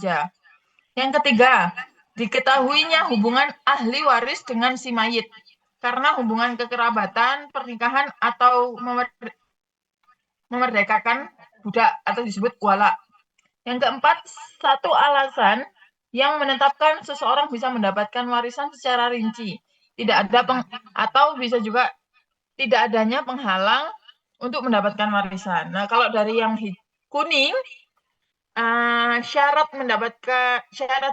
remaja. Yang ketiga, diketahuinya hubungan ahli waris dengan si mayit karena hubungan kekerabatan, pernikahan, atau memerdekakan budak atau disebut wala. Yang keempat, satu alasan yang menetapkan seseorang bisa mendapatkan warisan secara rinci. Tidak ada atau bisa juga tidak adanya penghalang untuk mendapatkan warisan. Nah, kalau dari yang kuning, syarat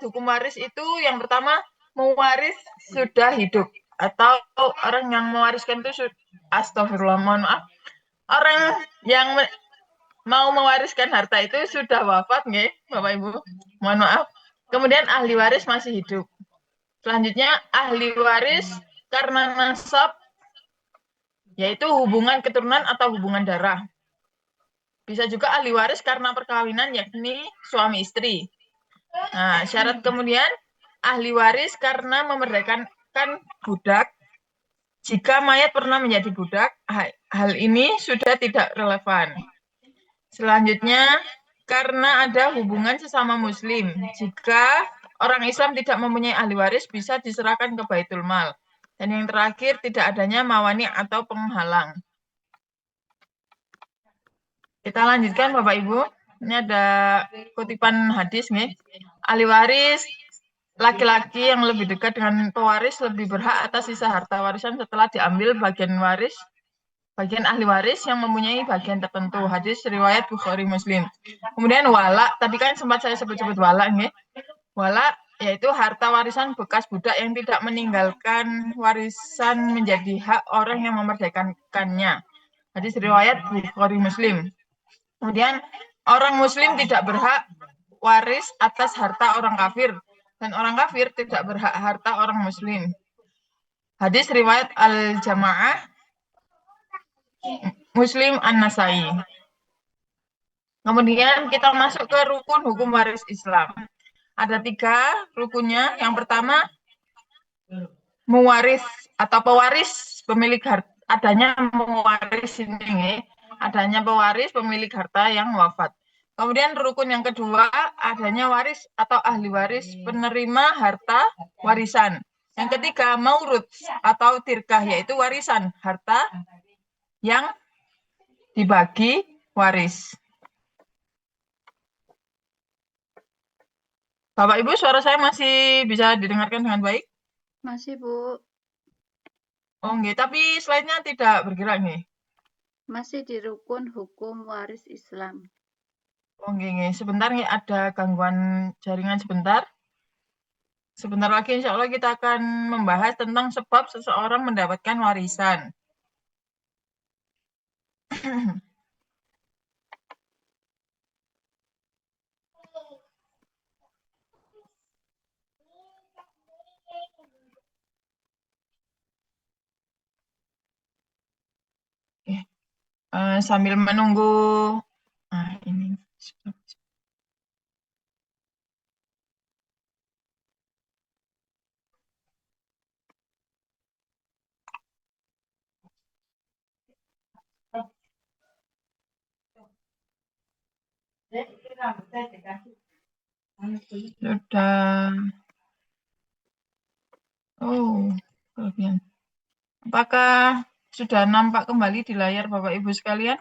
hukum waris itu yang pertama mewaris sudah hidup atau orang yang mewariskan itu astagfirullah, mohon maaf, orang yang mau mewariskan harta itu sudah wafat nggih, Bapak Ibu. Mohon maaf. Kemudian ahli waris masih hidup. Selanjutnya ahli waris karena nasab yaitu hubungan keturunan atau hubungan darah. Bisa juga ahli waris karena perkawinan yakni suami istri. Nah, syarat kemudian ahli waris karena memerdekakan budak. Jika mayat pernah menjadi budak, hal ini sudah tidak relevan. Selanjutnya, karena ada hubungan sesama muslim. Jika orang Islam tidak mempunyai ahli waris, bisa diserahkan ke Baitul Mal. Dan yang terakhir, tidak adanya mawani atau penghalang. Kita lanjutkan Bapak Ibu. Ini ada kutipan hadis nih. Ahli waris laki-laki yang lebih dekat dengan pewaris lebih berhak atas sisa harta warisan setelah diambil bagian ahli waris yang mempunyai bagian tertentu. Hadis riwayat Bukhari Muslim. Kemudian wala, tadi kan sempat saya sebut-sebut wala nih. Wala yaitu harta warisan bekas budak yang tidak meninggalkan warisan menjadi hak orang yang memerdekakannya. Hadis riwayat Bukhari Muslim. Kemudian orang muslim tidak berhak waris atas harta orang kafir dan orang kafir tidak berhak harta orang muslim. Hadis riwayat Al-Jamaah Muslim An-Nasai. Kemudian kita masuk ke rukun hukum waris Islam. Ada 3 rukunnya. Yang pertama, mewaris atau pewaris pemilik harta. Adanya mewaris ini, adanya pewaris pemilik harta yang wafat. Kemudian rukun yang kedua, adanya waris atau ahli waris penerima harta warisan. Yang ketiga, maurud atau tirkah, yaitu warisan harta yang dibagi waris. Bapak Ibu, suara saya masih bisa didengarkan dengan baik? Masih, Bu. Oh, enggak, tapi slide-nya tidak bergerak nih. Masih di rukun hukum waris Islam. Oh, enggak. Sebentar nih, ada gangguan jaringan sebentar. Sebentar lagi insya Allah kita akan membahas tentang sebab seseorang mendapatkan warisan. Sambil menunggu ini. Sudah. Oh, kelebihan. Apakah sudah nampak kembali di layar Bapak Ibu sekalian?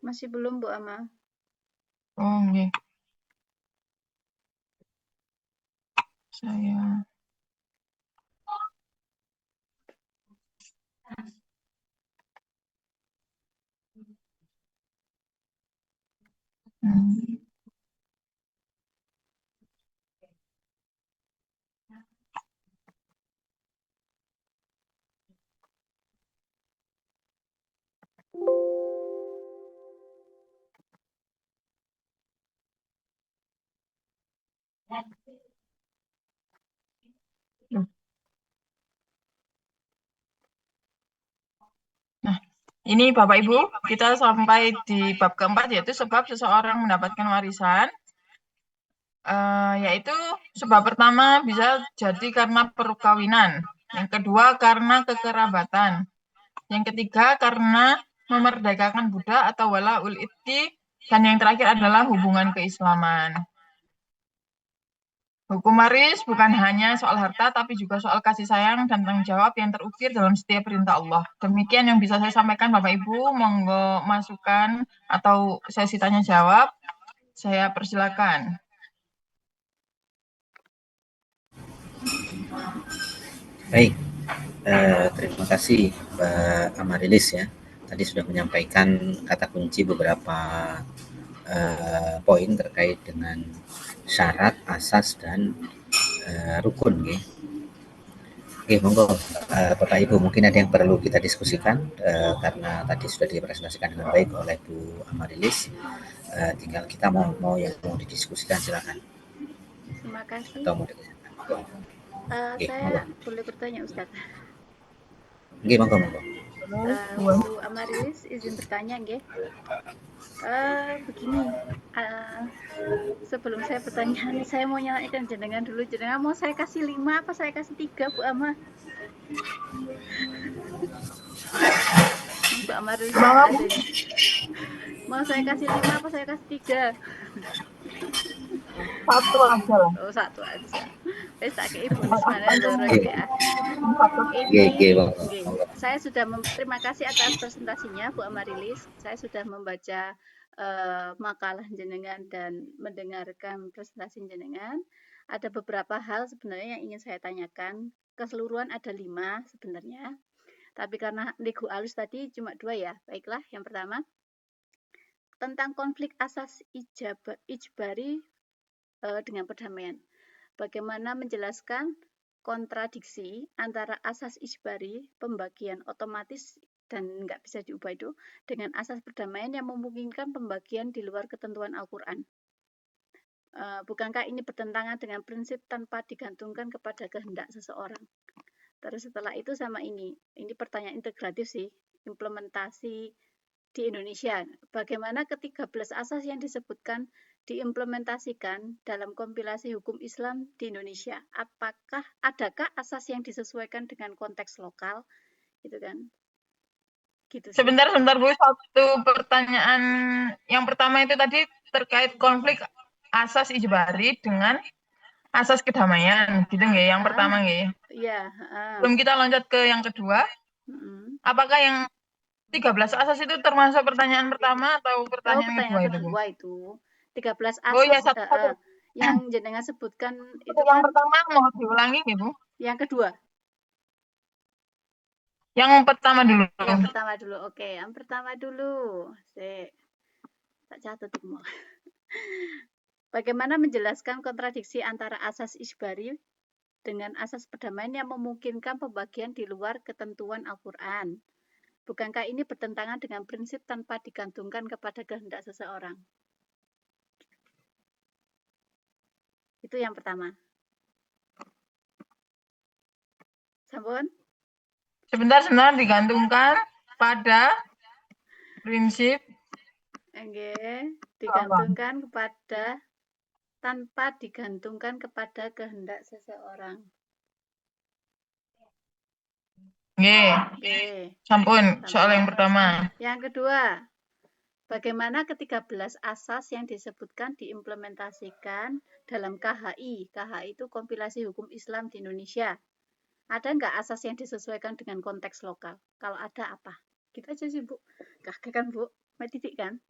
Masih belum, Bu Ama. Oh, enggak. Saya Nah, ini Bapak Ibu, kita sampai di bab keempat, yaitu sebab seseorang mendapatkan warisan. Yaitu sebab pertama bisa jadi karena perkawinan. Yang kedua karena kekerabatan. Yang ketiga karena memerdekakan budak atau walaul ibti. Dan yang terakhir adalah hubungan keislaman. Hukum waris bukan hanya soal harta, tapi juga soal kasih sayang dan tanggung jawab yang terukir dalam setiap perintah Allah. Demikian yang bisa saya sampaikan, Bapak Ibu. Monggo masukan atau sesi tanya jawab. Saya persilakan. Baik, terima kasih Mbak Amarilis ya. Tadi sudah menyampaikan kata kunci beberapa poin terkait dengan syarat, asas, dan rukun. Ya. Oke, monggo Bapak Ibu, mungkin ada yang perlu kita diskusikan karena tadi sudah dipresentasikan dengan baik oleh Bu Amarilis. Tinggal kita mau yang mau didiskusikan silakan. Terima kasih. Atau mau Oke, Saya monggo. boleh bertanya, Ustadz? Oke, monggo. Bu Amarilis, izin bertanya, nggih. Begini, sebelum saya bertanya, saya mau nyalakan jenengan dulu. Jenengan mau saya kasih 5 apa saya kasih 3, Bu Ama? Bu Amarilis nggak ada ini. Mau saya kasih 5 apa saya kasih 3? Satu aja lah. Oh, 1 aja. Wis tak kei bonus mana loro iki ya. Ini, saya sudah terima kasih atas presentasinya Bu Amarilis. Saya sudah membaca makalah jenengan dan mendengarkan presentasi jenengan. Ada beberapa hal sebenarnya yang ingin saya tanyakan. Keseluruhan ada 5 sebenarnya. Tapi karena Ligu Alus tadi cuma 2 ya. Baiklah, yang pertama tentang konflik asas ijbari dengan perdamaian. Bagaimana menjelaskan kontradiksi antara asas ijbari, pembagian otomatis dan nggak bisa diubah itu, dengan asas perdamaian yang memungkinkan pembagian di luar ketentuan Al-Quran. Bukankah ini bertentangan dengan prinsip tanpa digantungkan kepada kehendak seseorang? Terus setelah itu sama ini pertanyaan integratif sih, implementasi di Indonesia. Bagaimana ke-13 asas yang disebutkan diimplementasikan dalam kompilasi hukum Islam di Indonesia? Adakah asas yang disesuaikan dengan konteks lokal? Gitu kan. Gitu sih. Sebentar Bu, satu pertanyaan. Yang pertama itu tadi terkait konflik asas ijbari dengan asas kedamaian, gitu nggih? Yang pertama nggih. Iya, Belum kita loncat ke yang kedua. Apakah yang 13 asas itu termasuk pertanyaan pertama atau pertanyaan kedua itu? 13 Oh iya, asas satu. yang jenengan sebutkan itu yang kan pertama mau diulangi nggih, Bu? yang kedua. Yang pertama dulu. Yang pertama dulu. Oke, yang pertama dulu. Tak catat semua. Bagaimana menjelaskan kontradiksi antara asas ijbari dengan asas perdamaian yang memungkinkan pembagian di luar ketentuan Al-Quran? Bukankah ini bertentangan dengan prinsip tanpa digantungkan kepada kehendak seseorang? Itu yang pertama. Sampun? Sebentar digantungkan pada prinsip. Digantungkan kepada tanpa digantungkan kepada kehendak seseorang. Sampun, soal yang pertama. Yang kedua, bagaimana ke-13 asas yang disebutkan diimplementasikan dalam KHI? KHI itu kompilasi hukum Islam di Indonesia. Ada nggak asas yang disesuaikan dengan konteks lokal? Kalau ada apa? Kita aja sih, Bu. Kakek kan, Bu. Mau titik kan?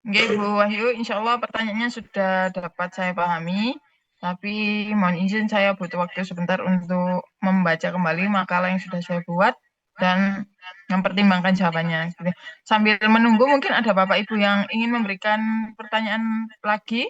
Oke, Bu Wahyu, insya Allah pertanyaannya sudah dapat saya pahami. Tapi mohon izin saya butuh waktu sebentar untuk membaca kembali makalah yang sudah saya buat dan mempertimbangkan jawabannya. Sambil menunggu mungkin ada Bapak Ibu yang ingin memberikan pertanyaan lagi.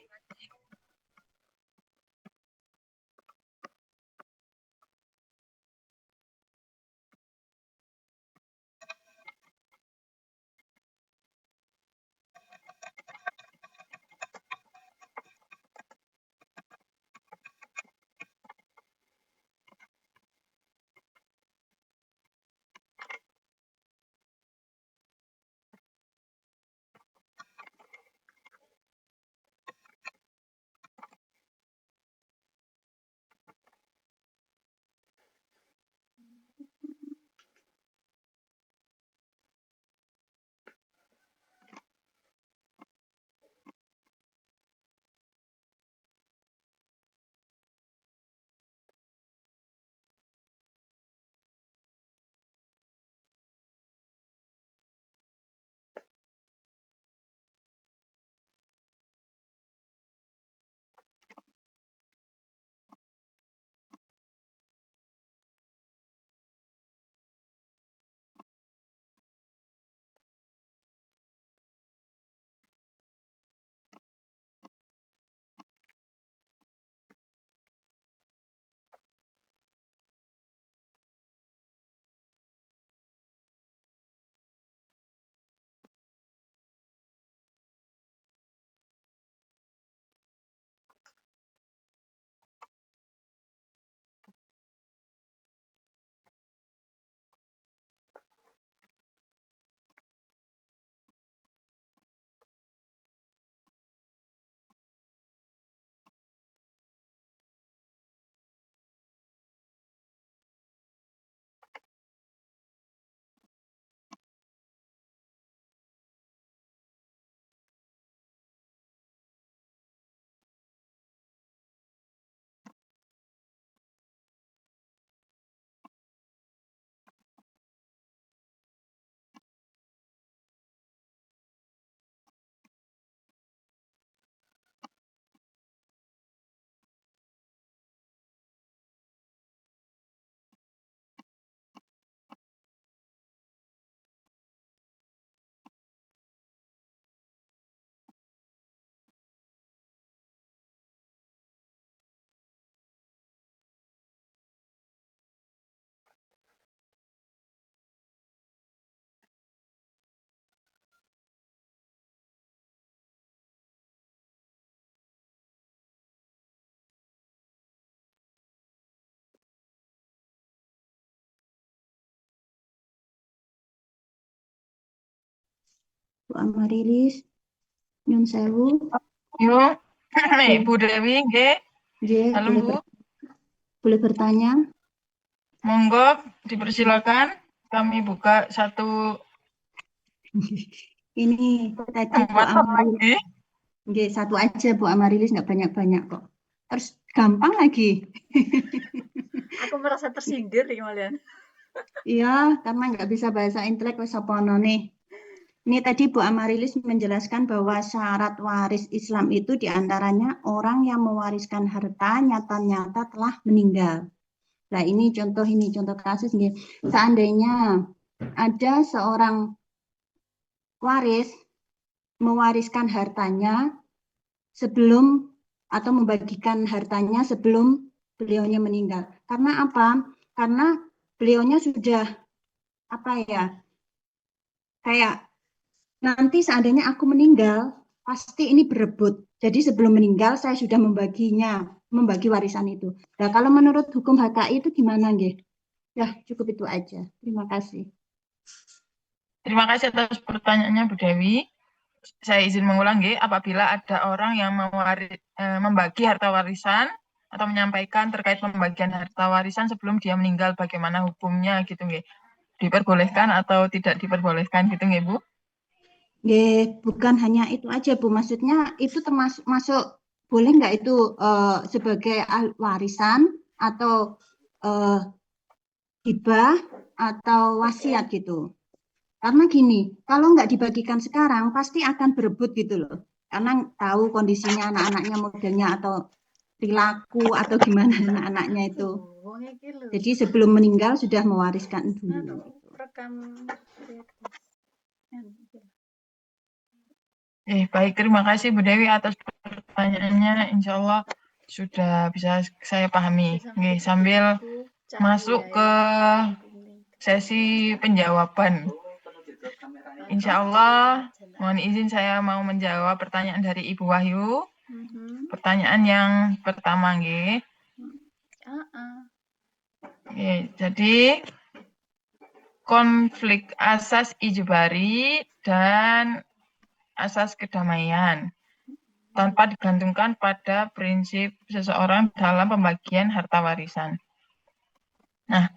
Bu Amarilis, Nyun Sewu. Yuk, nih Boleh, Bu Dewi, nggih. nggih, Halo Bu, boleh bertanya. monggo dipersilakan. Kami buka satu Ini tadi Bu kesempatan Amarilis, lagi. nggih, satu aja Bu Amarilis, nggak banyak-banyak kok. Terus gampang lagi. Aku merasa tersindir nih kalian. Iya, karena nggak bisa bahasa intelek wis apa nih. Ini tadi Bu Amarilis menjelaskan bahwa syarat waris Islam itu diantaranya orang yang mewariskan harta nyata-nyata telah meninggal. Nah ini contoh kasus nih. Seandainya ada seorang waris mewariskan hartanya sebelum atau membagikan hartanya sebelum beliaunya meninggal. Karena apa? Karena beliaunya sudah apa ya? Kayak nanti seandainya aku meninggal, pasti ini berebut. Jadi sebelum meninggal saya sudah membagi warisan itu. Nah, kalau menurut hukum HKI itu gimana, nggih? Ya, cukup itu aja. Terima kasih. Terima kasih atas pertanyaannya Bu Dewi. Saya izin mengulang, nggih, apabila ada orang yang membagi harta warisan atau menyampaikan terkait pembagian harta warisan sebelum dia meninggal, bagaimana hukumnya gitu, nggih. Diperbolehkan atau tidak diperbolehkan gitu, nggih, Bu? Bukan hanya itu aja Bu, maksudnya itu masuk boleh nggak itu sebagai warisan atau hibah atau wasiat gitu? Karena gini, kalau nggak dibagikan sekarang pasti akan berebut gitu loh. Karena tahu kondisinya anak-anaknya modelnya atau perilaku atau gimana anak-anaknya itu. Jadi sebelum meninggal sudah mewariskan dulu. Rekam. Baik, terima kasih Bu Dewi atas pertanyaannya. Insya Allah sudah bisa saya pahami. Nggih, sambil masuk ke sesi penjawaban. Insya Allah, mohon izin saya mau menjawab pertanyaan dari Ibu Wahyu. Pertanyaan yang pertama, nggih. Jadi konflik asas ijbari dan asas kedamaian tanpa digantungkan pada prinsip seseorang dalam pembagian harta warisan. Nah,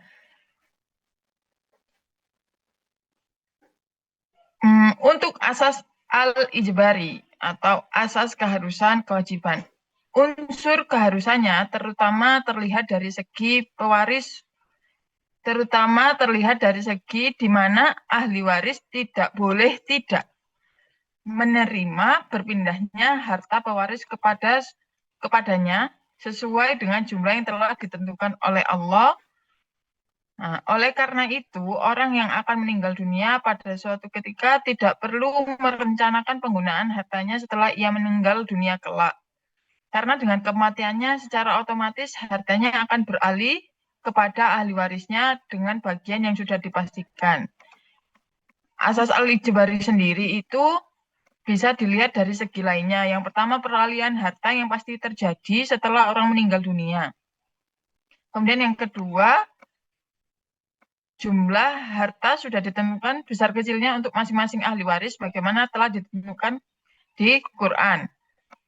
untuk asas al-ijbari atau asas keharusan kewajiban, unsur keharusannya terutama terlihat dari segi pewaris, terutama terlihat dari segi di mana ahli waris tidak boleh tidak menerima berpindahnya harta pewaris kepadanya sesuai dengan jumlah yang telah ditentukan oleh Allah. Nah, oleh karena itu, orang yang akan meninggal dunia pada suatu ketika tidak perlu merencanakan penggunaan hartanya setelah ia meninggal dunia kelak. Karena dengan kematiannya secara otomatis hartanya akan beralih kepada ahli warisnya dengan bagian yang sudah dipastikan. Asas al-ijbari sendiri itu bisa dilihat dari segi lainnya. Yang pertama, peralihan harta yang pasti terjadi setelah orang meninggal dunia. Kemudian yang kedua, jumlah harta sudah ditentukan besar kecilnya untuk masing-masing ahli waris bagaimana telah ditentukan di Quran.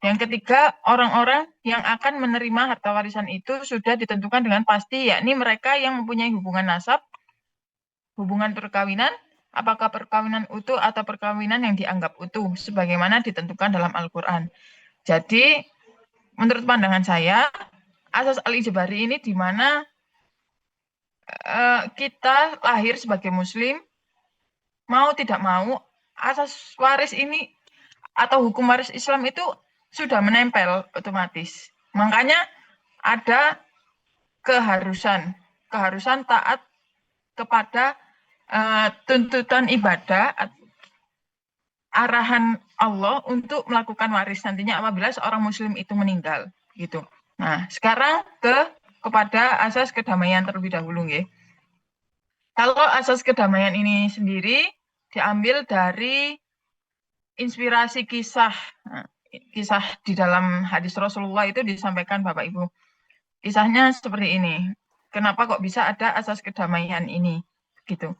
Yang ketiga, orang-orang yang akan menerima harta warisan itu sudah ditentukan dengan pasti, yakni mereka yang mempunyai hubungan nasab, hubungan perkawinan, apakah perkawinan utuh atau perkawinan yang dianggap utuh, sebagaimana ditentukan dalam Al-Quran. Jadi, menurut pandangan saya, asas al-ijbari ini di mana kita lahir sebagai muslim, mau tidak mau, asas waris ini atau hukum waris Islam itu sudah menempel otomatis. Makanya ada keharusan taat kepada tuntutan ibadah, arahan Allah untuk melakukan waris nantinya apabila seorang muslim itu meninggal gitu. Nah, sekarang kepada asas kedamaian terlebih dahulu, nggih. Kalau asas kedamaian ini sendiri diambil dari inspirasi kisah di dalam hadis Rasulullah itu disampaikan Bapak Ibu. Kisahnya seperti ini. Kenapa kok bisa ada asas kedamaian ini gitu.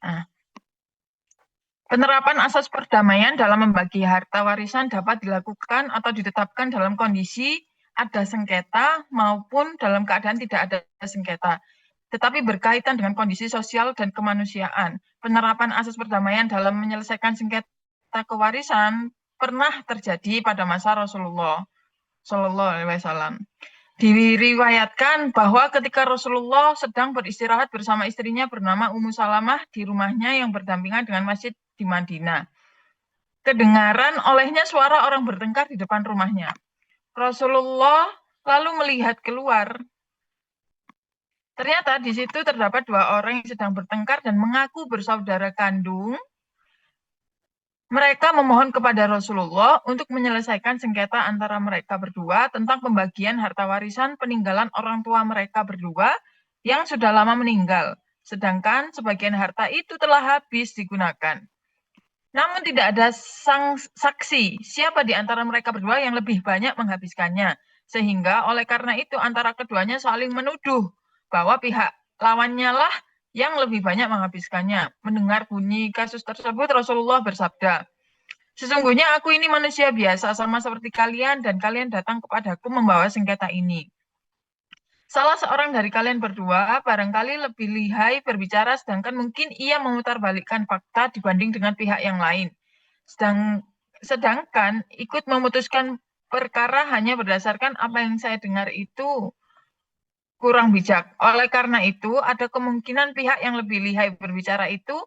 Nah, penerapan asas perdamaian dalam membagi harta warisan dapat dilakukan atau ditetapkan dalam kondisi ada sengketa maupun dalam keadaan tidak ada sengketa, tetapi berkaitan dengan kondisi sosial dan kemanusiaan. Penerapan asas perdamaian dalam menyelesaikan sengketa kewarisan pernah terjadi pada masa Rasulullah Shallallahu Alaihi Wasallam. Diriwayatkan bahwa ketika Rasulullah sedang beristirahat bersama istrinya bernama Ummu Salamah di rumahnya yang berdampingan dengan masjid di Madinah. Kedengaran olehnya suara orang bertengkar di depan rumahnya. Rasulullah lalu melihat keluar. Ternyata di situ terdapat dua orang yang sedang bertengkar dan mengaku bersaudara kandung. Mereka memohon kepada Rasulullah untuk menyelesaikan sengketa antara mereka berdua tentang pembagian harta warisan peninggalan orang tua mereka berdua yang sudah lama meninggal. Sedangkan sebagian harta itu telah habis digunakan. Namun tidak ada saksi siapa di antara mereka berdua yang lebih banyak menghabiskannya. Sehingga oleh karena itu antara keduanya saling menuduh bahwa pihak lawannya lah yang lebih banyak menghabiskannya. Mendengar bunyi kasus tersebut, Rasulullah bersabda, "Sesungguhnya aku ini manusia biasa sama seperti kalian dan kalian datang kepadaku membawa sengketa ini. Salah seorang dari kalian berdua barangkali lebih lihai berbicara sedangkan mungkin ia memutarbalikkan fakta dibanding dengan pihak yang lain. Sedangkan ikut memutuskan perkara hanya berdasarkan apa yang saya dengar itu kurang bijak. Oleh karena itu, ada kemungkinan pihak yang lebih lihai berbicara itu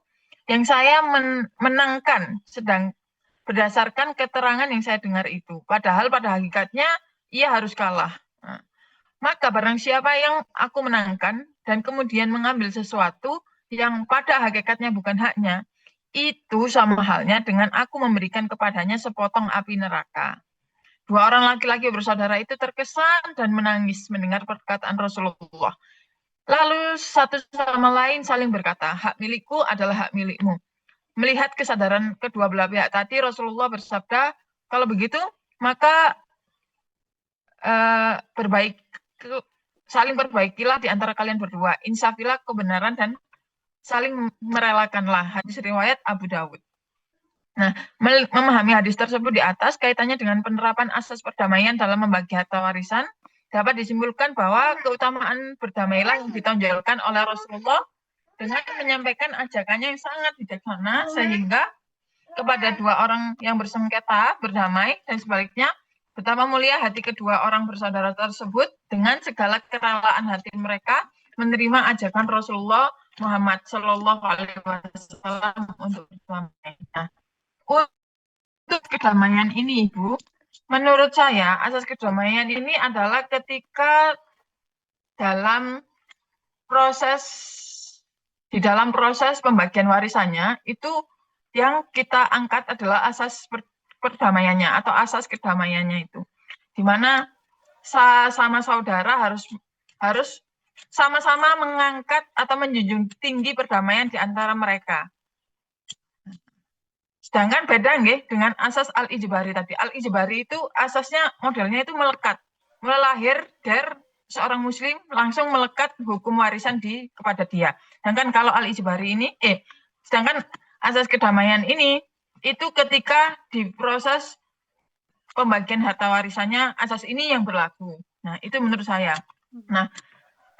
yang saya menangkan sedang berdasarkan keterangan yang saya dengar itu. Padahal pada hakikatnya ia harus kalah. Nah, maka barang siapa yang aku menangkan dan kemudian mengambil sesuatu yang pada hakikatnya bukan haknya, itu sama halnya dengan aku memberikan kepadanya sepotong api neraka. Dua orang laki-laki bersaudara itu terkesan dan menangis mendengar perkataan Rasulullah. Lalu satu sama lain saling berkata, hak milikku adalah hak milikmu. Melihat kesadaran kedua belah pihak tadi, Rasulullah bersabda, kalau begitu, maka saling perbaikilah di antara kalian berdua. Insafilah kebenaran dan saling merelakanlah. Hadis riwayat Abu Dawud. Nah, memahami hadis tersebut di atas, kaitannya dengan penerapan asas perdamaian dalam membagi harta warisan, dapat disimpulkan bahwa keutamaan berdamailah yang ditonjolkan oleh Rasulullah dengan menyampaikan ajakannya yang sangat bijaksana, sehingga kepada dua orang yang bersengketa berdamai, dan sebaliknya, betapa mulia hati kedua orang bersaudara tersebut dengan segala kerelaan hati mereka menerima ajakan Rasulullah Muhammad Shallallahu Alaihi Wasallam untuk berdamai. Nah, untuk kedamaian ini, Ibu, menurut saya asas kedamaian ini adalah ketika di dalam proses pembagian warisannya itu yang kita angkat adalah asas perdamaiannya atau asas kedamaiannya itu, di mana sama saudara harus sama-sama mengangkat atau menjunjung tinggi perdamaian di antara mereka. Sedangkan beda nggih dengan asas al-ijbari tadi. Al-ijbari itu asasnya modelnya itu melekat. Mulai lahir dari seorang muslim langsung melekat hukum warisan kepada dia. Sedangkan kalau al-ijbari ini sedangkan asas kedamaian ini itu ketika di proses pembagian harta warisannya asas ini yang berlaku. Nah, itu menurut saya. Nah,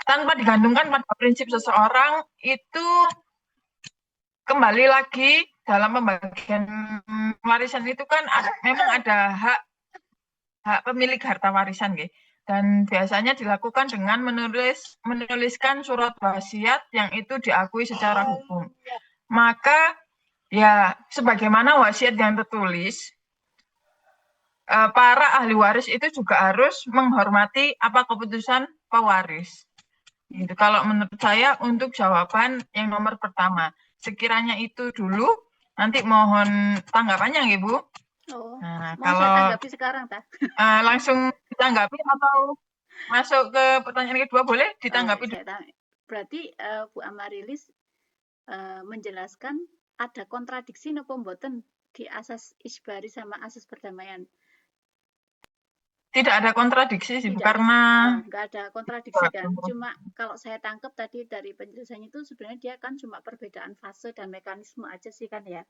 tanpa digantungkan pada prinsip seseorang itu kembali lagi dalam pembagian warisan itu kan memang ada hak pemilik harta warisan, gitu. Dan biasanya dilakukan dengan menuliskan surat wasiat yang itu diakui secara hukum. Maka ya sebagaimana wasiat yang tertulis, para ahli waris itu juga harus menghormati apa keputusan pewaris. Gitu. Kalau menurut saya untuk jawaban yang nomor pertama. Sekiranya itu dulu, nanti mohon tanggapannya, Ibu. Oh, Nah, mau kalau saya tanggapi sekarang, Ta? Langsung ditanggapi atau masuk ke pertanyaan kedua, boleh ditanggapi dulu. Berarti Bu Amarilis menjelaskan ada kontradiksi nopo mboten di asas isbari sama asas perdamaian. tidak ada kontradiksi sih, Bu, Tidak ada, karena nggak ada kontradiksi kan. Cuma kalau saya tangkap tadi dari penjelasannya itu sebenarnya dia kan cuma perbedaan fase dan mekanisme aja sih kan ya.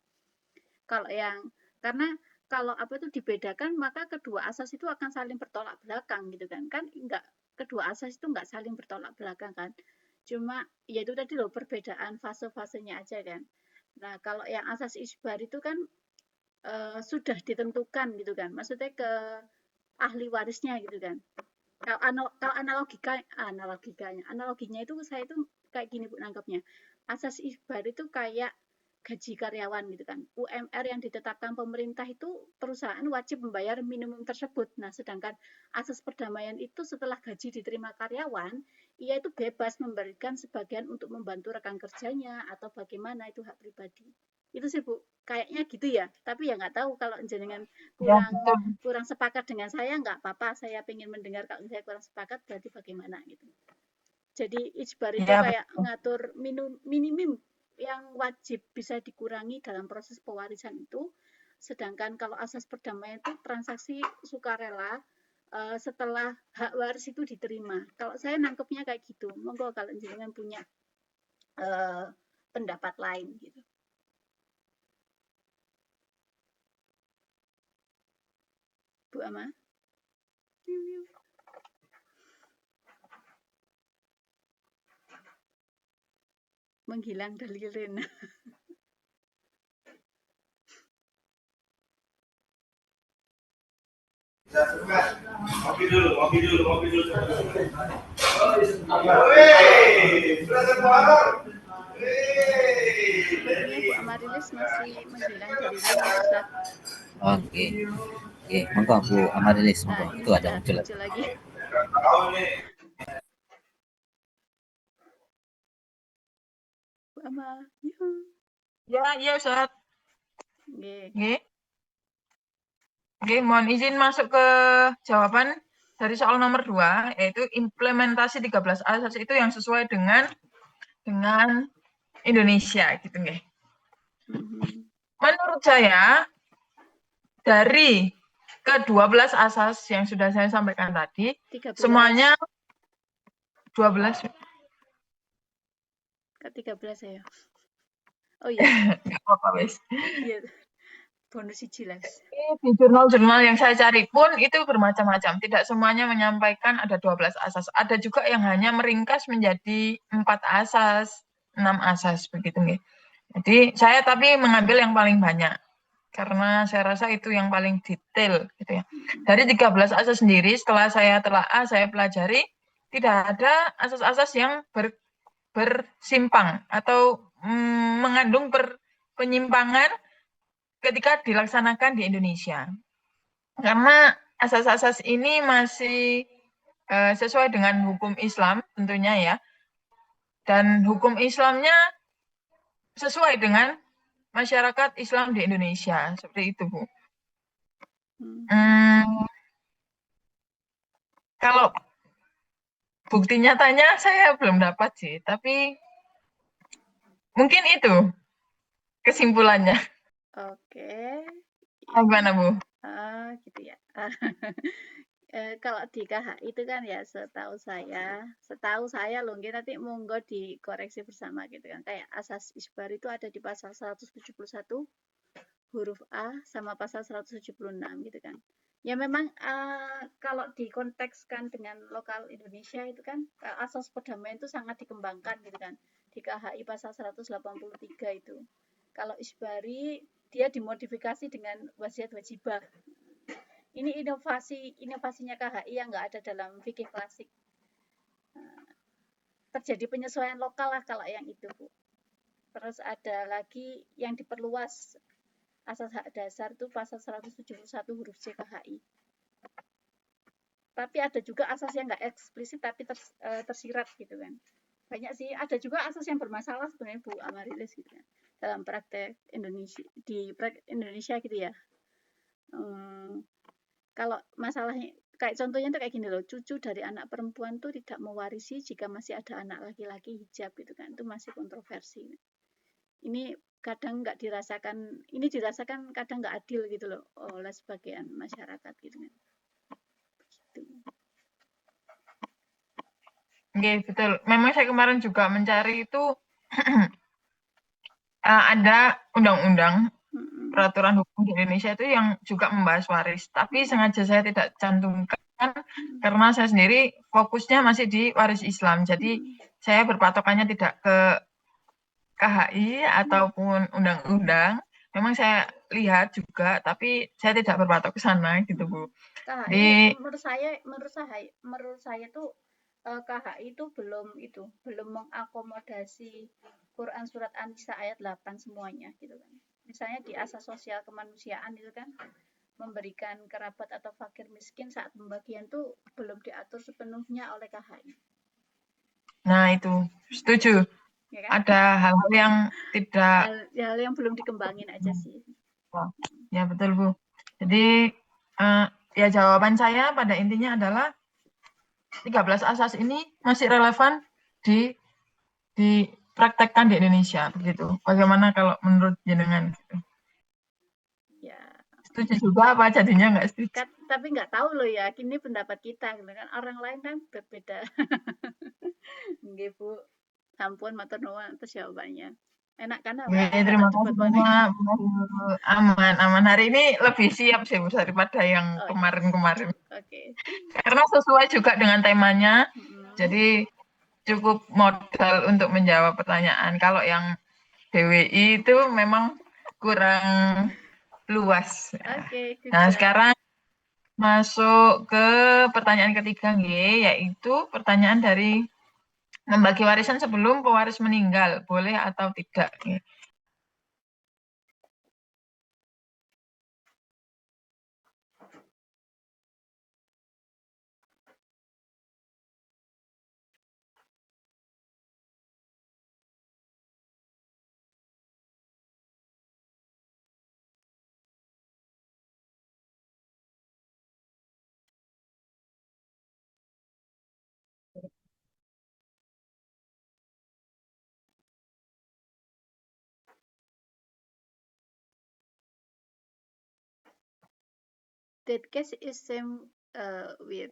Kalau yang karena kalau apa itu dibedakan maka kedua asas itu akan saling bertolak belakang gitu kan. Kan enggak, kedua asas itu enggak saling bertolak belakang kan. Cuma ya itu tadi loh perbedaan fase-fasenya aja kan. Nah, kalau yang asas isbar itu kan sudah ditentukan gitu kan. Maksudnya ke ahli warisnya gitu kan. Kalau analoginya itu saya itu kayak gini Bu nangkapnya. Asas isbar itu kayak gaji karyawan gitu kan. UMR yang ditetapkan pemerintah itu perusahaan wajib membayar minimum tersebut. Nah, sedangkan asas perdamaian itu setelah gaji diterima karyawan, ia itu bebas memberikan sebagian untuk membantu rekan kerjanya atau bagaimana, itu hak pribadi. Itu sih Bu, kayaknya gitu ya. Tapi ya nggak tahu kalau jenengan ya kurang betul. kurang sepakat dengan saya, nggak apa-apa. Saya ingin mendengar kalau saya kurang sepakat berarti bagaimana gitu. Jadi ijbar itu Ya kayak betul. ngatur minimum yang wajib bisa dikurangi dalam proses pewarisan itu. Sedangkan kalau asas perdamaian itu transaksi sukarela setelah hak waris itu diterima. Kalau saya nangkepnya kayak gitu. Monggo kalau jenengan punya pendapat lain gitu. Bu Ama? Menghilang dari Rena. Kopi dulu. Sepertinya Bu Amarilis masih menghilang dari link ya Ustaz. Oke. Oke, monggo Bu Amarilis, monggo. Ini Itu ada sudah muncul. muncul lagi. Bu Ama, yuhu. Ya Ustaz. Nggih. Nggih. Oke, mohon izin masuk ke jawaban dari soal nomor 2, yaitu implementasi 13 asas itu yang sesuai dengan Indonesia gitu nggih. Menurut saya dari ke-12 asas yang sudah saya sampaikan tadi, 13. semuanya 12. Ke-13 saya. Oh iya. Nggak apa-apa, wis. Iya. Bonus jelas. Di jurnal-jurnal yang saya cari pun itu bermacam-macam. Tidak semuanya menyampaikan ada 12 asas. Ada juga yang hanya meringkas menjadi 4 asas, 6 asas begitu nggih. Jadi saya tapi mengambil yang paling banyak karena saya rasa itu yang paling detail gitu ya. Dari 13 asas sendiri setelah saya telaah, saya pelajari tidak ada asas-asas yang bersimpang atau mengandung penyimpangan ketika dilaksanakan di Indonesia. Karena asas-asas ini masih sesuai dengan hukum Islam tentunya ya. Dan hukum Islamnya sesuai dengan masyarakat Islam di Indonesia. Seperti itu, Bu. Kalau bukti nyatanya saya belum dapat sih, tapi mungkin itu kesimpulannya. Oke. Gimana, Bu? Gitu ya. Kalau di KHI itu kan ya setahu saya loh, nanti monggo dikoreksi bersama gitu kan. Kayak asas isbar itu ada di pasal 171 huruf A sama pasal 176 gitu kan. Ya memang kalau dikontekskan dengan lokal Indonesia itu kan asas perdamaian itu sangat dikembangkan gitu kan. Di KHI pasal 183 itu. Kalau isbari dia dimodifikasi dengan wasiat wajibah. Ini inovasinya KHI yang nggak ada dalam fikih klasik. Terjadi penyesuaian lokal lah kalau yang itu, Bu. Terus ada lagi yang diperluas asas hak dasar itu pasal 171 huruf C KHI. Tapi ada juga asas yang nggak eksplisit tapi tersirat gitu kan. Banyak sih, ada juga asas yang bermasalah sebenarnya Bu Amarilis gitu kan. Dalam praktek Indonesia gitu ya. Kalau masalahnya kayak contohnya tuh kayak gini loh, cucu dari anak perempuan tuh tidak mewarisi jika masih ada anak laki-laki hijab gitu kan, itu masih kontroversi. Ini kadang nggak dirasakan, ini dirasakan kadang nggak adil gitu loh oleh sebagian masyarakat gitu kan. Oke, betul. Memang saya kemarin juga mencari itu ada undang-undang peraturan hukum di Indonesia itu yang juga membahas waris. Tapi sengaja saya tidak cantumkan karena saya sendiri fokusnya masih di waris Islam. Jadi saya berpatokannya tidak ke KHI ataupun undang-undang. Memang saya lihat juga, tapi saya tidak berpatok ke sana gitu, Bu. KHI Di menurut saya tuh KHI itu belum mengakomodasi Quran surat An-Nisa ayat 8 semuanya gitu kan. Misalnya di asas sosial kemanusiaan itu kan memberikan kerabat atau fakir miskin saat pembagian tuh belum diatur sepenuhnya oleh KHI. Nah, itu setuju. Ya kan? Ada hal-hal yang tidak Hal yang belum dikembangin aja sih. ya betul, Bu. Jadi ya jawaban saya pada intinya adalah 13 asas ini masih relevan dipraktekkan di Indonesia begitu. Bagaimana kalau menurut jenengan? Ya. Setuju juga apa jadinya nggak setuju? Tapi nggak tahu loh ya, ini pendapat kita gitu kan. Orang lain kan berbeda. Nggih, Bu. Ampun matur nuwun atas jawabannya. Enak kan Oke, awak terima cepet kasih banget. banyak. Aman. Hari ini lebih siap sih Bu, daripada yang Oh, kemarin-kemarin. Oke. Karena sesuai juga dengan temanya. Jadi cukup modal untuk menjawab pertanyaan. Kalau yang DWI itu memang kurang luas. Oke, Nah, good job. sekarang masuk ke pertanyaan ketiga, yaitu pertanyaan dari membagi warisan sebelum pewaris meninggal, boleh atau tidak? That case is same with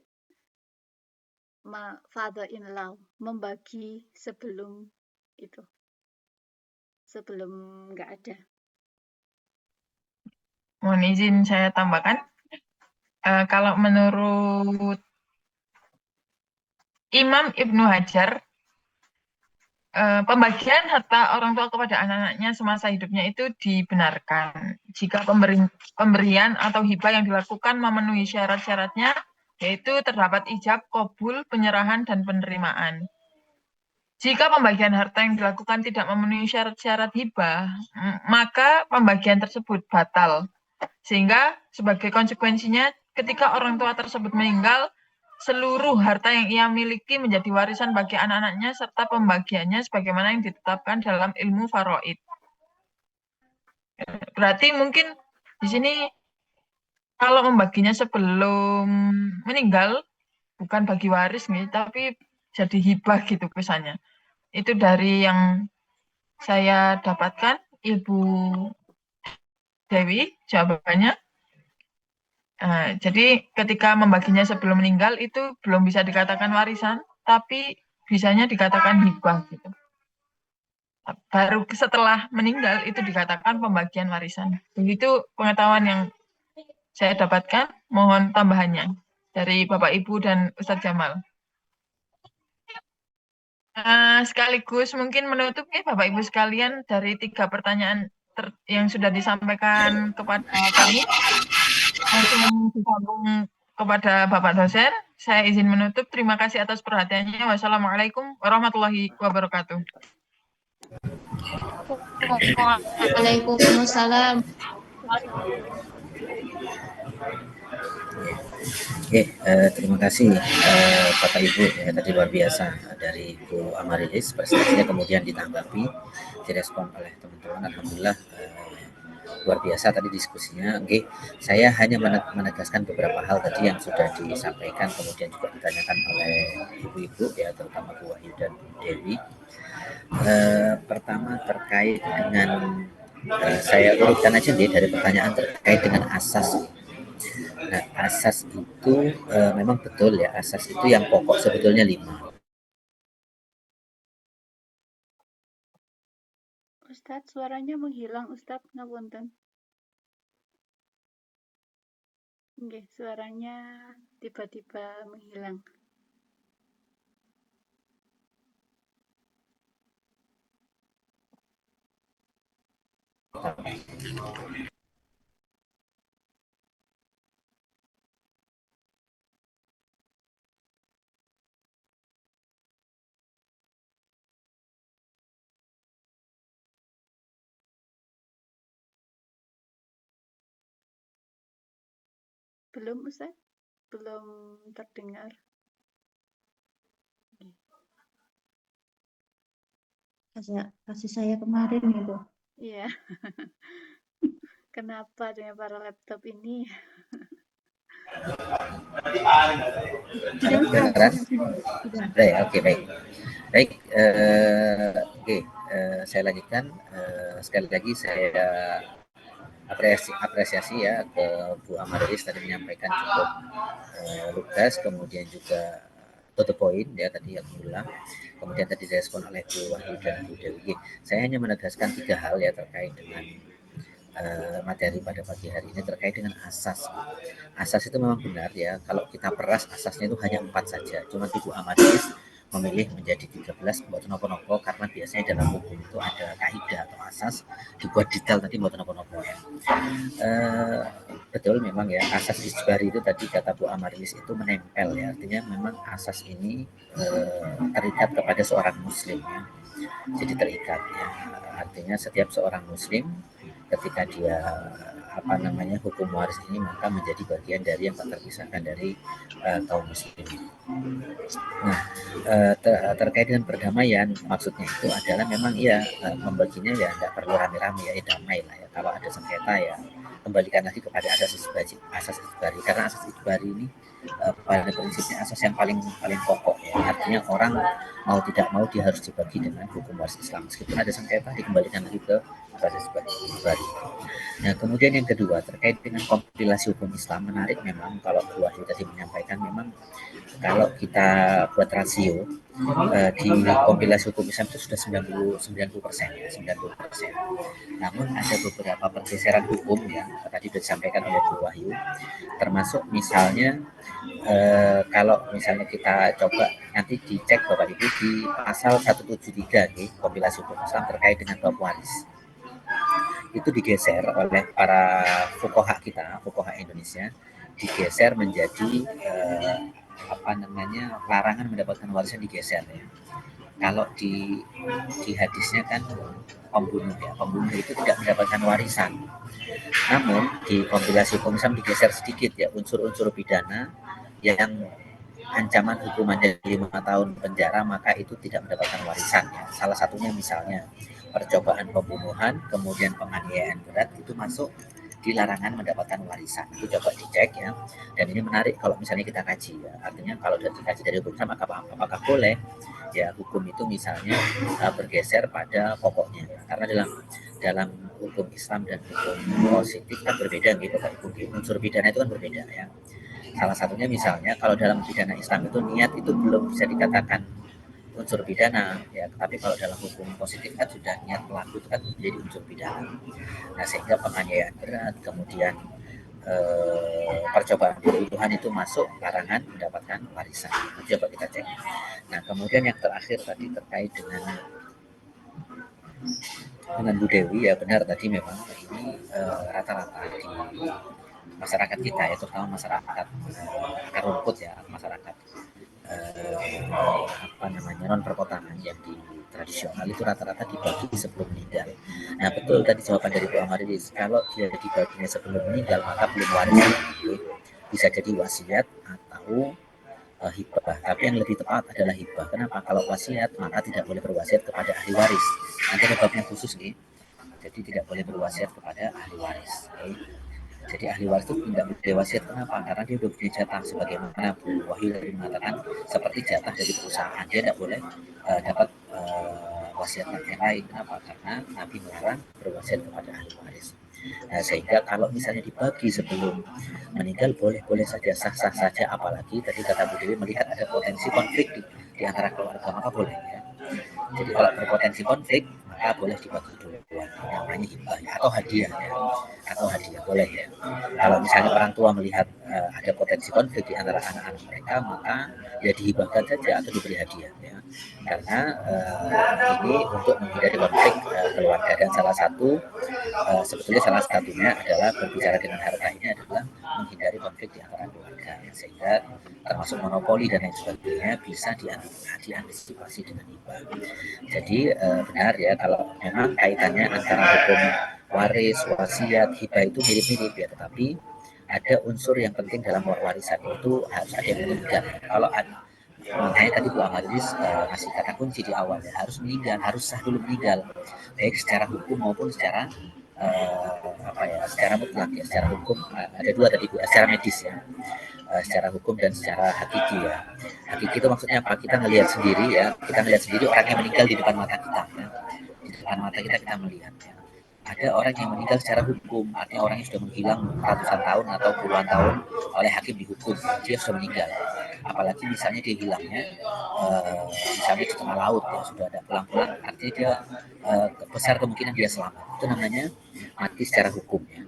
my father-in-law, membagi sebelum nggak ada. Mohon izin saya tambahkan, kalau menurut Imam Ibnu Hajar, pembagian harta orang tua kepada anak-anaknya semasa hidupnya itu dibenarkan jika pemberian atau hibah yang dilakukan memenuhi syarat-syaratnya, yaitu terdapat ijab, qabul, penyerahan, dan penerimaan. Jika pembagian harta yang dilakukan tidak memenuhi syarat-syarat hibah, maka pembagian tersebut batal. Sehingga sebagai konsekuensinya, ketika orang tua tersebut meninggal, seluruh harta yang ia miliki menjadi warisan bagi anak-anaknya serta pembagiannya sebagaimana yang ditetapkan dalam ilmu faraid. Berarti mungkin di sini kalau membaginya sebelum meninggal bukan bagi waris nih, tapi jadi hibah gitu kesannya. Itu dari yang saya dapatkan, Ibu Dewi jawabannya. Jadi ketika membaginya sebelum meninggal itu belum bisa dikatakan warisan, tapi bisanya dikatakan hibah gitu. Baru setelah meninggal itu dikatakan pembagian warisan. Begitu pengetahuan yang saya dapatkan, mohon tambahannya dari Bapak Ibu dan Ustadz Jamal. Sekaligus mungkin menutup ya Bapak Ibu sekalian dari 3 pertanyaan yang sudah disampaikan kepada kami. Langsung disambung kepada Bapak dosen. Saya izin menutup. Terima kasih atas perhatiannya. Wassalamualaikum warahmatullahi wabarakatuh. Waalaikumsalam. Oke, terima kasih Bapak Ibu ya, tadi luar biasa dari Bu Amarilis prestasinya kemudian ditanggapi, direspon oleh teman-teman. Alhamdulillah luar biasa tadi diskusinya. Oke, saya hanya menegaskan beberapa hal tadi yang sudah disampaikan kemudian juga ditanyakan oleh ibu-ibu ya, terutama Bu Wahyu dan Bu Dewi. Pertama terkait dengan saya urutkan aja nih dari pertanyaan terkait dengan asas. Nah, asas itu memang betul ya, asas itu yang pokok sebetulnya 5. Ustadz, suaranya menghilang Ustadz, ngapunten. Nggih, suaranya tiba-tiba menghilang. Belum Ustadz? Belum terdengar. Kasih saya kemarin itu. Iya. Kenapa dengan para laptop ini? Kedengaran? Baik, oke, baik. Baik, oke, saya lanjutkan. Sekali lagi saya apresiasi ya ke Bu Amarilis tadi menyampaikan cukup lugas, kemudian juga to the point ya tadi, alhamdulillah. Kemudian tadi direspon oleh Bu Wahyu dan Bu Dewi. Saya hanya menegaskan 3 hal ya terkait dengan materi pada pagi hari ini terkait dengan asas. Asas itu memang benar ya, kalau kita peras asasnya itu hanya 4 saja. Cuma Ibu Amarilis memilih menjadi 13 buat nopo-nopo karena biasanya dalam hukum itu ada kaidah atau asas dibuat detail tadi buat nopo-nopo ya. Betul memang ya, asas ijbari itu tadi kata Bu Amarilis itu menempel ya, artinya memang asas ini terikat kepada seorang muslim ya. Jadi terikat ya, artinya setiap seorang muslim ketika dia hukum waris ini maka menjadi bagian dari yang tak terpisahkan dari kaum muslimin. Nah, terkait dengan perdamaian maksudnya itu adalah memang ya membaginya ya tidak perlu rame-rame ya, damai lah ya. Kalau ada sengketa ya kembalikan lagi kepada asas ijbari karena asas ijbari ini pada prinsipnya asas yang paling pokok ya. Artinya orang mau tidak mau dia harus dibagi dengan hukum waris Islam. Meskipun ada sengketa dikembalikan lagi ke asas ijbari. Nah, kemudian yang kedua terkait dengan kompilasi hukum Islam, menarik memang kalau Bu Wahyu tadi menyampaikan memang kalau kita buat rasio di kompilasi hukum Islam itu sudah 90% ya, 90%. Namun ada beberapa pergeseran hukum yang tadi sudah disampaikan oleh Bu Wahyu, termasuk misalnya kalau misalnya kita coba nanti dicek Bapak Ibu di pasal 173 nih, kompilasi hukum Islam terkait dengan bab waris. Itu digeser oleh para fuqaha kita, fuqaha Indonesia, digeser menjadi larangan mendapatkan warisan digeser ya. Kalau di hadisnya kan pembunuh itu tidak mendapatkan warisan. Namun di kompilasi hukum Islam digeser sedikit ya, unsur-unsur pidana yang ancaman hukumannya 5 tahun penjara maka itu tidak mendapatkan warisan ya. Salah satunya misalnya percobaan pembunuhan, kemudian penganiayaan berat itu masuk di larangan mendapatkan warisan. Itu coba dicek ya. Dan ini menarik kalau misalnya kita kaji ya. Artinya kalau dikaji dari hukum Islam apakah boleh ya hukum itu misalnya bergeser pada pokoknya. Karena dalam hukum Islam dan hukum positif kan berbeda gitu Pak Ibu. Unsur pidana itu kan berbeda ya. Salah satunya misalnya kalau dalam pidana Islam itu niat itu belum bisa dikatakan unsur pidana ya, tapi kalau dalam hukum positif kan sudah niat pelaku itu kan menjadi unsur pidana. Nah, sehingga penganiayaan berat, kemudian percobaan pembunuhan itu masuk larangan mendapatkan warisan. Coba kita cek. Nah, kemudian yang terakhir tadi terkait dengan Bu Dewi ya, benar tadi memang ini rata-rata di masyarakat kita ya, terutama masyarakat akar rumput ya, masyarakat non perkotaan yang di tradisional itu rata-rata dibagi sebelum meninggal. Nah, betul tadi jawaban dari Bu Amarilis, kalau dia dibaginya sebelum meninggal maka belum waris, bisa jadi wasiat atau hibah. Tapi yang lebih tepat adalah hibah. Kenapa? Kalau wasiat maka tidak boleh berwasiat kepada ahli waris. Nanti ada babnya khusus nih. Jadi tidak boleh berwasiat kepada ahli waris. Jadi ahli waris itu tidak boleh wasiat. Kenapa? Karena dia sudah punya jatah sebagaimana Bu Wahyu tadi mengatakan seperti jatah dari perusahaan. Dia tidak boleh dapat wasiat yang lain. Kenapa? Karena Nabi melarang berwasiat kepada ahli waris. Nah, sehingga kalau misalnya dibagi sebelum meninggal boleh saja, sah-sah saja, apalagi tadi kata Bu Dewi melihat ada potensi konflik di antara keluarga maka boleh ya. Jadi kalau berpotensi konflik maka maka boleh dibagi duluan, namanya hibah ya, atau hadiah ya, atau hadiah boleh ya. Kalau misalnya orang tua melihat ada potensi konflik di antara anak-anak mereka, maka ya dihibahkan saja atau diberi hadiah ya, karena ini untuk menghindari konflik keluarga. Dan sebetulnya salah satunya adalah berbicara dengan harta ini adalah menghindari konflik di antara keluarga ya, sehingga termasuk monopoli dan lain sebagainya bisa diantisipasi dengan hibah. Jadi benar ya, kalau memang kaitannya antara hukum waris, wasiat, hibah itu mirip-mirip ya, tetapi ada unsur yang penting dalam warisan itu harus ada yang meninggal. Kalau makanya tadi Bu Amarilis ngasih kata kunci di awal ya, harus meninggal, harus sah dulu meninggal, baik secara hukum maupun secara secara mutlak ya. Secara hukum ada dua tadi Bu, secara medis ya, secara hukum dan secara hakiki ya. Hakiki itu maksudnya apa? Kita melihat sendiri ya, kita melihat sendiri orang yang meninggal di depan mata kita ya. Di depan mata kita melihat ya. Ada orang yang meninggal secara hukum, artinya orang yang sudah menghilang ratusan tahun atau puluhan tahun oleh hakim dihukum, dia sudah meninggal. Apalagi misalnya dia hilangnya misalnya di tengah laut ya, sudah ada pelang-pelang, artinya dia besar kemungkinan dia selamat. Itu namanya mati secara hukum ya.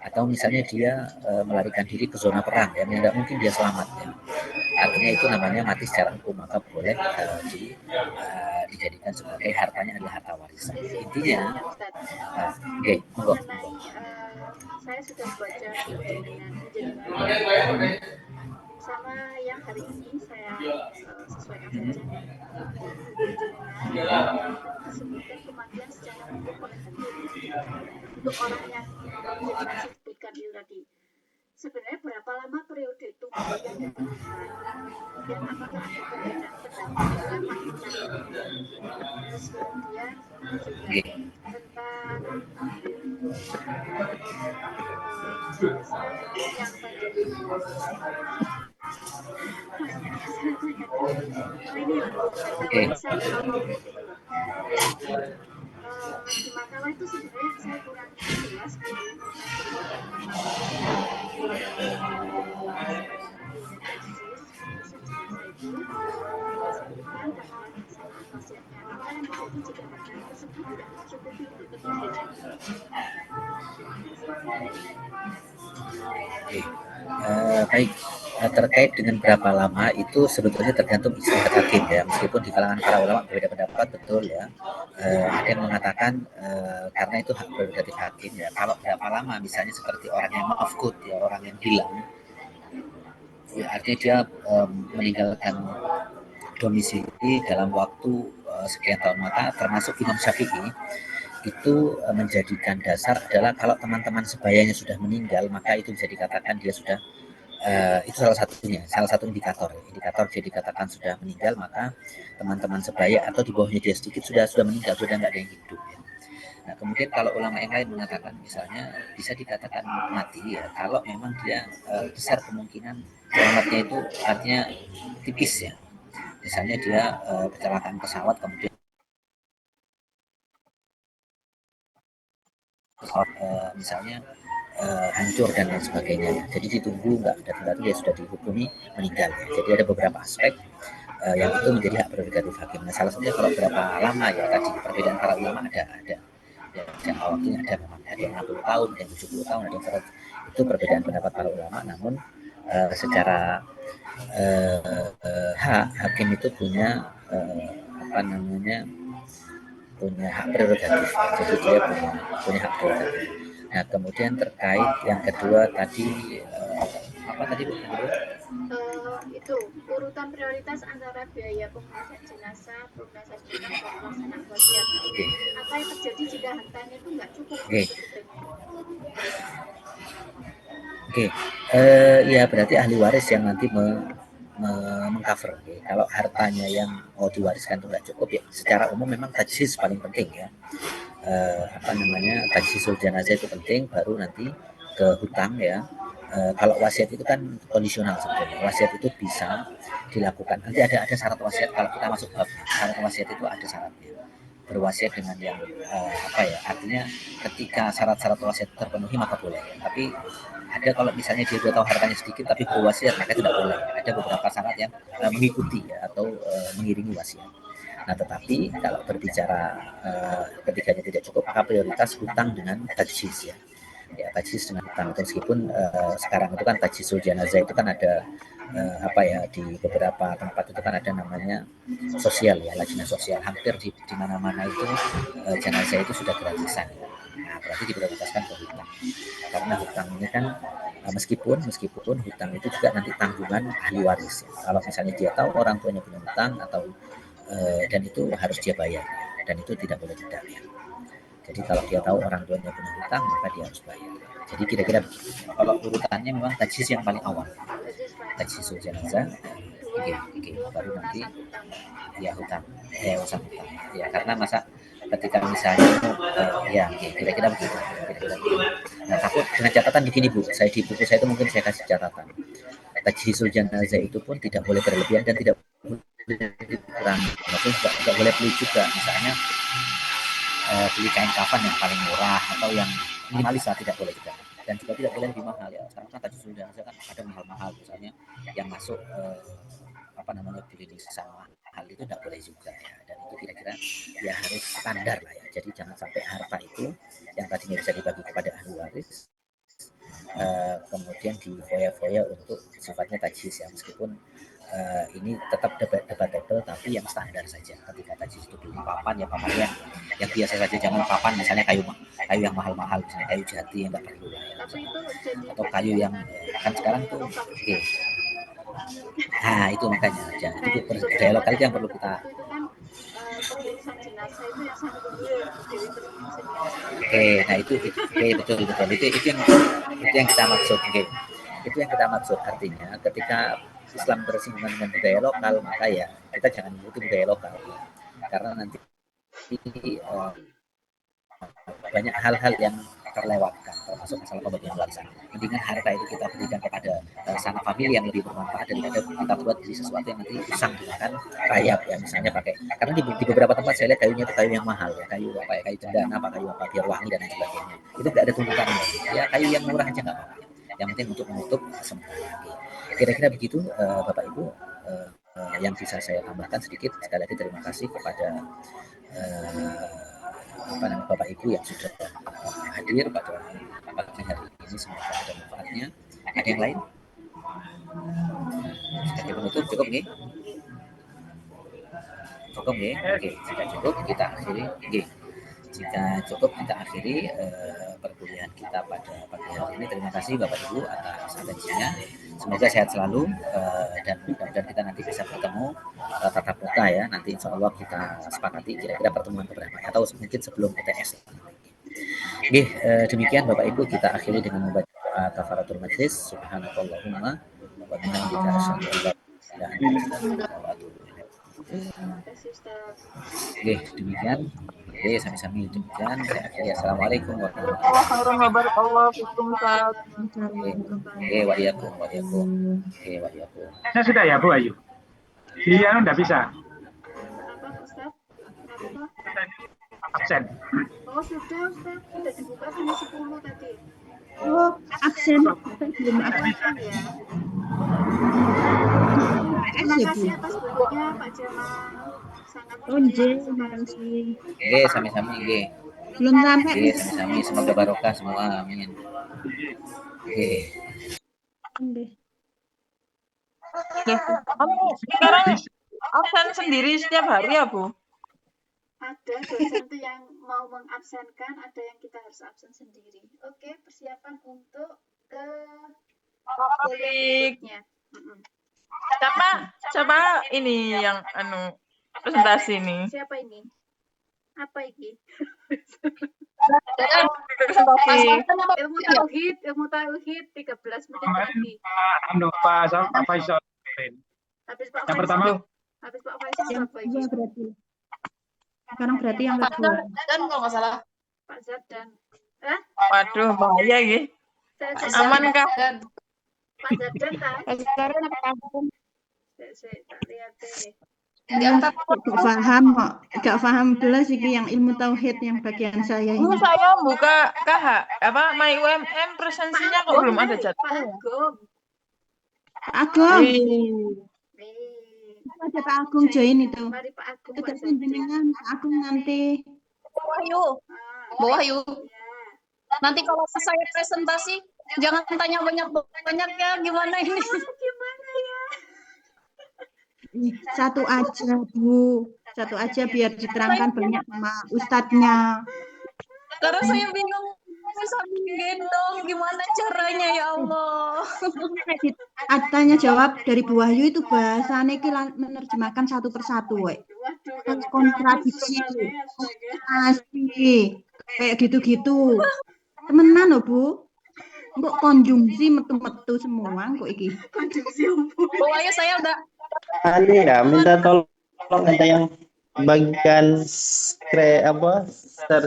Atau misalnya dia melarikan diri ke zona perang ya, tidak mungkin dia selamat ya. Artinya itu namanya mati secara hukum, maka boleh dijadikan sebagai hartanya adalah harta warisan. Intinya, monggo. Saya sudah baca dengan sama yang hari ini saya sesuaikan saja. Disebutkan kematian secara hukum oleh hakim untuk orang yang disebutkan itu tadi. Sebenarnya berapa lama periode tunggu yang diberikan dan apakah ada perbedaan pendapat terus kemudian juga tentang yang tadi di makalah itu sebenarnya saya kurang jelas Baik, terkait dengan berapa lama itu sebetulnya tergantung ijtihad hakim ya, meskipun di kalangan para ulama berbeda pendapat, betul ya. Ada yang mengatakan karena itu hak prerogatif hakim ya, kalau berapa lama misalnya seperti orang yang mafqud ya, orang yang hilang ya, artinya dia meninggalkan domisili dalam waktu sekian tahun, maka termasuk Imam Syafi'i itu menjadikan dasar adalah kalau teman-teman sebayanya sudah meninggal, maka itu bisa dikatakan dia sudah itu salah satu indikator dia dikatakan sudah meninggal, maka teman-teman sebaya atau di bawahnya dia sedikit sudah meninggal, sudah nggak ada yang hidup ya. Nah kemudian kalau ulama yang lain mengatakan misalnya bisa dikatakan mati ya kalau memang dia besar kemungkinan selamatnya itu artinya tipis ya, misalnya dia kecelakaan pesawat kemudian misalnya hancur dan lain sebagainya ya. Jadi ditunggu nggak berarti dia sudah dihukumi meninggal ya. Jadi ada beberapa aspek yang itu menjadi hak prerogatif hakim. Nah salah satunya kalau berapa lama ya, tadi perbedaan para ulama ada jangka waktunya ada memang, ada yang 60 tahun, ada yang 70 tahun, ada yang 100. Itu perbedaan pendapat para ulama, namun secara hakim itu punya punya hak prerogatif, jadi dia punya hak prerogatif. Nah kemudian terkait yang kedua tadi apa tadi Bu? Itu urutan prioritas antara biaya pemulihan jenazah, pelunasan utang, dan pelaksanaan wasiat. Apa yang terjadi jika hartanya itu nggak cukup? Ya berarti ahli waris yang nanti mengcover okay. Kalau hartanya yang mau diwariskan itu nggak cukup ya, secara umum memang tajsis paling penting ya. Tajsisul jenazah itu penting, baru nanti ke hutang ya. Kalau wasiat itu kan kondisional sebetulnya. Wasiat itu bisa dilakukan. Nanti ada syarat wasiat kalau kita masuk bab. Syarat wasiat itu ada syaratnya. Berwasiat dengan yang artinya ketika syarat-syarat wasiat terpenuhi maka boleh. Tapi ada kalau misalnya dia sudah tahu hartanya sedikit tapi berwasiat maka tidak boleh. Ada beberapa syarat yang mengikuti ya, atau mengiringi wasiat. Nah, tetapi kalau berbicara ketiganya tidak cukup, maka prioritas hutang dengan tajhiz ya. Ya, tajhiz dengan hutang. Meskipun sekarang itu kan tajhizul jenazah itu kan ada apa ya, di beberapa tempat itu kan ada namanya sosial ya, lajnah sosial. Hampir di mana-mana itu jenazah itu sudah gratisan. Nah, berarti diprioritaskan ke hutang. Karena hutang ini kan meskipun hutang itu juga nanti tanggungan ahli waris ya. Kalau misalnya dia tahu orang tuanya punya hutang atau dan itu harus dia bayar dan itu tidak boleh tidak ya. Jadi kalau dia tahu orang tuanya punya hutang maka dia harus bayar. Jadi kira-kira begitu. Kalau urutannya memang tajhiz yang paling awal. Tajhizul jenazah, baru nanti ya hutang, urusan hutang. Ya karena masa ketika misalnya ya kira-kira begitu. Nah, takut dengan catatan begini Bu, saya di buku saya itu mungkin saya kasih catatan. Tajhizul jenazah itu pun tidak boleh berlebihan dan tidak boleh dikurangi. Maksudnya tidak boleh beli juga, misalnya beli kain kafan yang paling murah atau yang minimalis lah, tidak boleh juga. Dan juga tidak boleh lebih mahal ya. Sekarang kan tajhizul jenazah kan ada mahal-mahal, misalnya yang masuk apa namanya beli sama hal itu tidak boleh juga ya. Dan itu kira-kira ya harus standar lah ya. Jadi jangan sampai harta itu yang tadinya bisa dibagi kepada ahli waris kemudian di foya-foya untuk sifatnya tajhiz ya, meskipun ini tetap debatable tapi yang standar saja. Ketika tajhiz itu beli papan ya papannya yang biasa saja, jangan papan misalnya kayu yang mahal-mahal, misalnya kayu jati yang nggak perlu lah ya, atau kayu yang kan sekarang tuh nah itu makanya jangan, itu budaya lokal itu yang perlu kita nah itu betul itu yang kita maksud itu yang kita maksud. Artinya ketika Islam bersinggungan dengan budaya lokal maka ya kita jangan mengikuti budaya lokal karena nanti banyak hal-hal yang terlewatkan termasuk masalah pembagian warisan. Mendingan harta itu kita berikan kepada sanak famili yang lebih bermanfaat daripada kita buat jadi sesuatu yang nanti usang dimakan rayap ya, misalnya pakai, karena di beberapa tempat saya lihat kayunya itu kayu yang mahal ya, kayu apa ya, kayu cendana apa kayu apa biar wangi dan lain sebagainya, itu nggak ada tuntutannya ya, kayu yang murah aja nggak apa-apa, yang penting untuk menutup sementara. Kira-kira begitu Bapak Ibu yang bisa saya tambahkan sedikit. Sekali lagi terima kasih kepada Bapak Ibu yang sudah hadir pada pagi hari ini, semoga ada manfaatnya. Ada yang lain? Sebagai penutup cukup nih? Cukup nih? Oke, jika cukup kita akhiri. Oke. Jika cukup kita akhiri perkuliahan kita pada pagi hari ini. Terima kasih Bapak Ibu atas atensinya. Semoga sehat selalu dan mudah-mudahan kita nanti bisa bertemu tatap muka ya. Nanti insya Allah kita sepakati kira-kira pertemuan keberapa atau mungkin sebelum UTS. Oke, demikian Bapak Ibu kita akhiri dengan membaca kafaratul majlis. Subhanakallahumma wa bihamdika asyhadu an la ilaha illa anta astaghfiruka wa atubu ilaik. Oke, demikian. Oke, sami-sami demikian. Saya akhiri. Assalamualaikum warahmatullahi wabarakatuh. Oke, wa iyyakum. Oke, wa iyyakum. Saya sudah ya Bu Ayu. Dia enggak bisa. Apa Ustaz? Absen. Oh sudah Ustaz, sudah dibuka sampai 10 tadi. Oh, absen. Belum Silakan ya. Terima kasih atas bukunya Pak Jamal. Sangat terima kasih. Oke, sami-sami nggih. Belum sampai. Oke, sami-sami semoga barokah semua. Amin. Oke. Kamu sekarang absen sendiri setiap hari ya Bu? ada dosen itu yang mau mengabsenkan, ada yang kita harus absen sendiri. Oke, persiapan untuk ke kuliah berikutnya. Siapa ini yang presentasi ini? Siapa ini? Apa ini? Presentasi. Ilmu tauhid 13 menit lagi. Pak Faisal. Habis Pak Yang Faisal. pertama. Habis Pak Faisal apa ini? Berarti. Sekarang berarti yang kedua. Dan kalau nggak salah. Pak Zardan. Waduh, bahaya ya. Aman kah? Pak Zardan kan? Sekarang apa? Saya tak lihat deh. Gak paham kok, gak paham belas iki yang ilmu tauhid yang bagian saya ini. Bu, saya buka KH, My UMM presensinya kok belum ada jadwal. Pak Agung. Agung. Ada Pak Agung join itu. Mari Pak Agung, Itu Pak dari Sekjen. jenengan Pak Agung nanti. Wahyu, Bu Wahyu. Nanti kalau saya presentasi, jangan tanya banyak-banyak ya, gimana ini? Gimana ya? Satu aja Bu, satu aja biar diterangkan banyak sama ustadznya. Karena saya bingung bisa gendong, gimana caranya ya Allah. Tanya jawab dari Bu Wahyu itu bahasanya menerjemahkan satu persatu, we. Waduh, Kontradiksi, astaga. asli, kayak gitu-gitu. Temenan loh Bu. Kok konjungsi metu-metu semua kok iki. Bu Wahyu, saya udah Ani ya, minta tolong ada yang bagikan share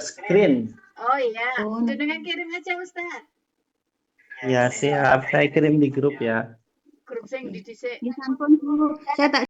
screen. Oh iya, Oh, jenengan kirim aja Ustaz. Ya siap, saya kirim di grup ya. Grup sing di dhisik. Ya sampun Bu, saya tak